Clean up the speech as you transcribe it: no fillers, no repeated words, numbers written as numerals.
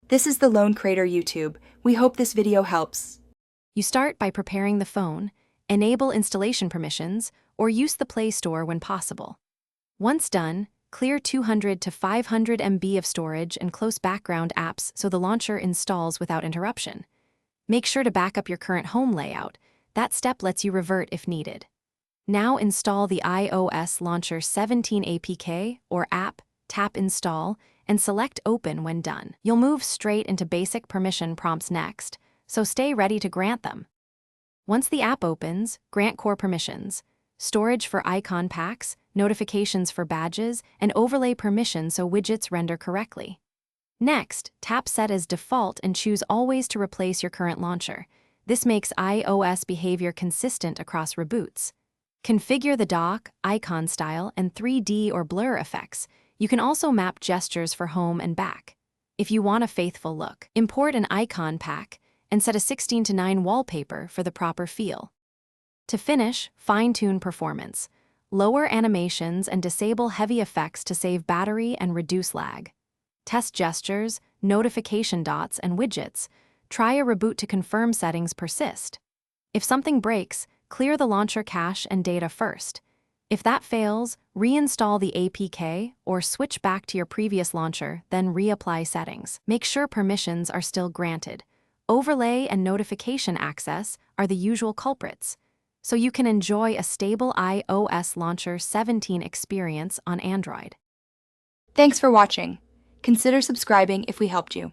This is the Lone Crater YouTube. We hope this video helps. You start by preparing the phone, enable installation permissions, or use the Play Store when possible. Once done, clear 200 to 500 MB of storage and close background apps so the launcher installs without interruption. Make sure to back up your current home layout. That step lets you revert if needed. Now install the iOS Launcher 17 APK or app, tap Install, and select Open when done. You'll move straight into basic permission prompts next, so stay ready to grant them. Once the app opens, grant core permissions, storage for icon packs, notifications for badges, and overlay permissions so widgets render correctly. Next, tap Set as Default and choose Always to replace your current launcher. This makes iOS behavior consistent across reboots. Configure the dock, icon style, and 3D or blur effects. You can also map gestures for home and back. If you want a faithful look, import an icon pack and set a 16:9 wallpaper for the proper feel. To finish, fine-tune performance. Lower animations and disable heavy effects to save battery and reduce lag. Test gestures, notification dots, and widgets. Try a reboot to confirm settings persist. If something breaks, clear the launcher cache and data first. If that fails, reinstall the APK or switch back to your previous launcher, then reapply settings. Make sure permissions are still granted. Overlay and notification access are the usual culprits, so you can enjoy a stable iOS Launcher 17 experience on Android. Thanks for watching. Consider subscribing if we helped you.